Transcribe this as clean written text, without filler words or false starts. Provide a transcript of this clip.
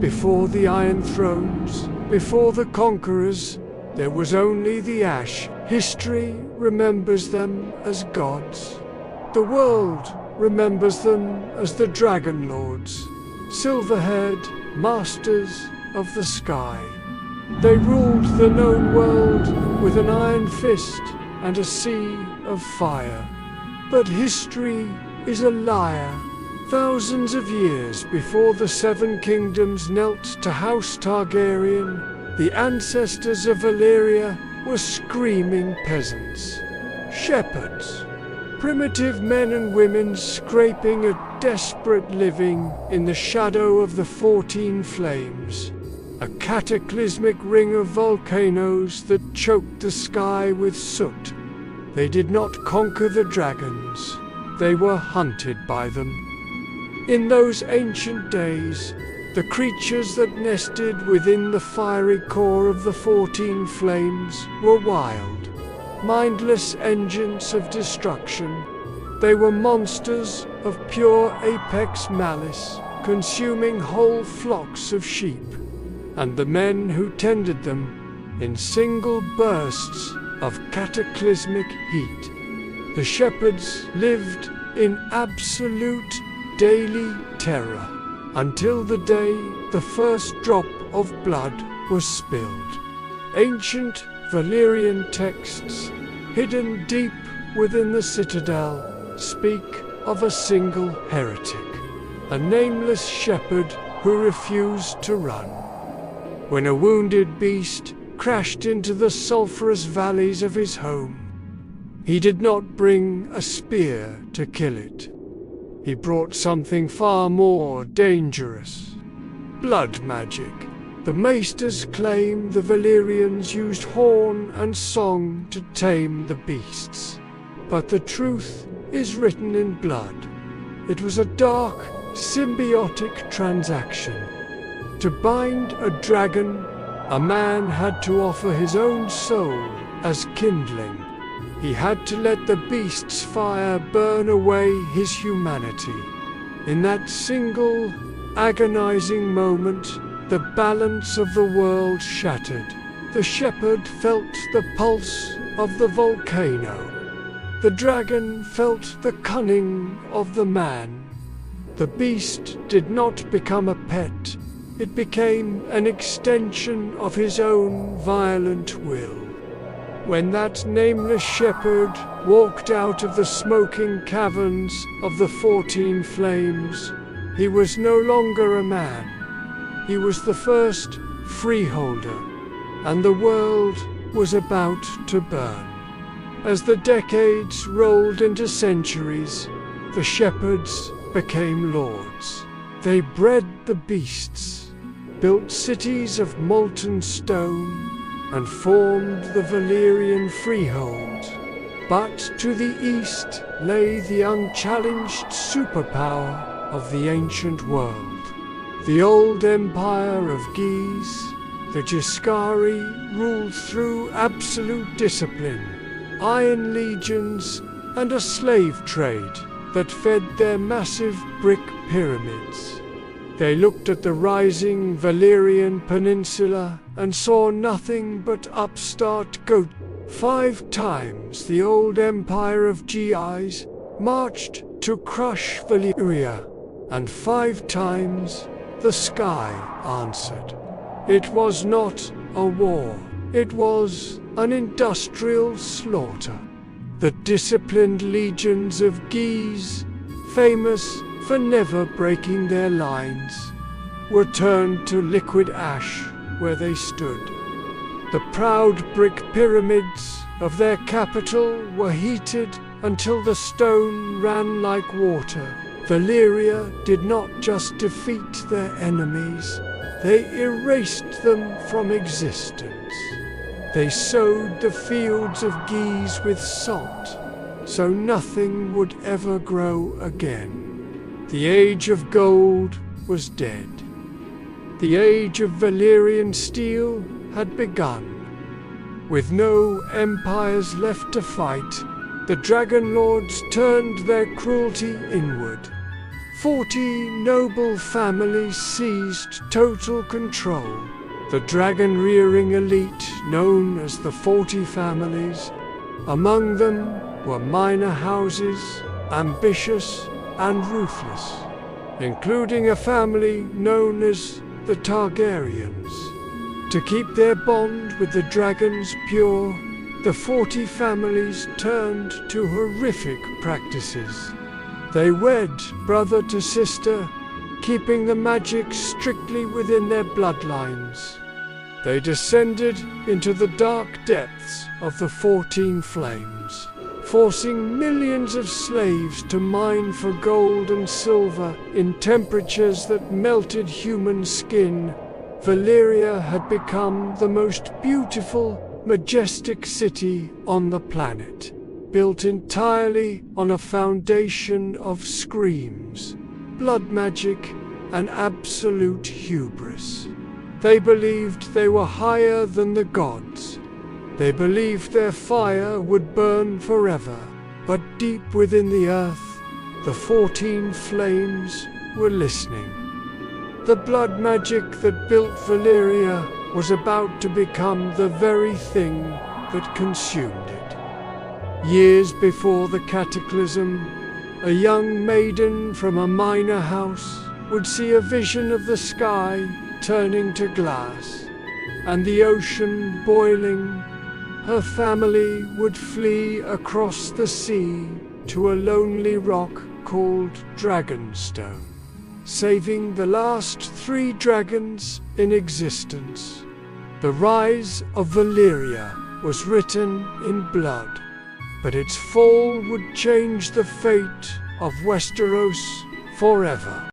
Before the Iron Thrones, before the conquerors, there was only the ash. History remembers them as gods. The world remembers them as the Dragon Lords, silver-haired masters of the sky. They ruled the known world with an iron fist and a sea of fire. But history is a liar. Thousands of years before the Seven Kingdoms knelt to House Targaryen, the ancestors of Valyria were screaming peasants, shepherds, primitive men and women scraping a desperate living in the shadow of the 14 Flames, a cataclysmic ring of volcanoes that choked the sky with soot. They did not conquer the dragons, they were hunted by them. In those ancient days, the creatures that nested within the fiery core of the 14 Flames were wild, mindless engines of destruction. They were monsters of pure apex malice, consuming whole flocks of sheep, and the men who tended them in single bursts of cataclysmic heat. The shepherds lived in absolute daily terror until the day the first drop of blood was spilled. Ancient Valyrian texts, hidden deep within the citadel, speak of a single heretic, a nameless shepherd who refused to run. When a wounded beast crashed into the sulphurous valleys of his home, he did not bring a spear to kill it. He brought something far more dangerous: blood magic. The maesters claim the Valyrians used horn and song to tame the beasts. But the truth is written in blood. It was a dark, symbiotic transaction. To bind a dragon, a man had to offer his own soul as kindling. He had to let the beast's fire burn away his humanity. In that single, agonizing moment, the balance of the world shattered. The shepherd felt the pulse of the volcano. The dragon felt the cunning of the man. The beast did not become a pet. It became an extension of his own violent will. When that nameless shepherd walked out of the smoking caverns of the 14 Flames, he was no longer a man. He was the first freeholder, and the world was about to burn. As the decades rolled into centuries, the shepherds became lords. They bred the beasts, built cities of molten stone, and formed the Valyrian freehold. But to the east lay the unchallenged superpower of the ancient world. The old empire of Guise, the Ghiscari, ruled through absolute discipline, iron legions, and a slave trade that fed their massive brick pyramids. They looked at the rising Valyrian peninsula and saw nothing but upstart goat. 5 times the old empire of Guise marched to crush Valyria, and 5 times the sky answered. It was not a war, it was an industrial slaughter. The disciplined legions of Guise, famous for never breaking their lines, were turned to liquid ash where they stood. The proud brick pyramids of their capital were heated until the stone ran like water. Valyria did not just defeat their enemies, they erased them from existence. They sowed the fields of Guise with salt, so nothing would ever grow again. The age of gold was dead. The age of Valyrian steel had begun. With no empires left to fight, the Dragon Lords turned their cruelty inward. 40 noble families seized total control. The dragon-rearing elite, known as the 40 families, among them were minor houses, ambitious and ruthless, including a family known as the Targaryens. To keep their bond with the dragons pure, the 40 families turned to horrific practices. They wed brother to sister, keeping the magic strictly within their bloodlines. They descended into the dark depths of the 14 flames, forcing millions of slaves to mine for gold and silver in temperatures that melted human skin. Valyria had become the most beautiful, majestic city on the planet, built entirely on a foundation of screams, blood magic, and absolute hubris. They believed they were higher than the gods. They believed their fire would burn forever. But deep within the earth, the 14 flames were listening. The blood magic that built Valyria was about to become the very thing that consumed it. Years before the cataclysm, a young maiden from a minor house would see a vision of the sky turning to glass, and the ocean boiling. Her family would flee across the sea to a lonely rock called Dragonstone, saving the last 3 dragons in existence. The rise of Valyria was written in blood, but its fall would change the fate of Westeros forever.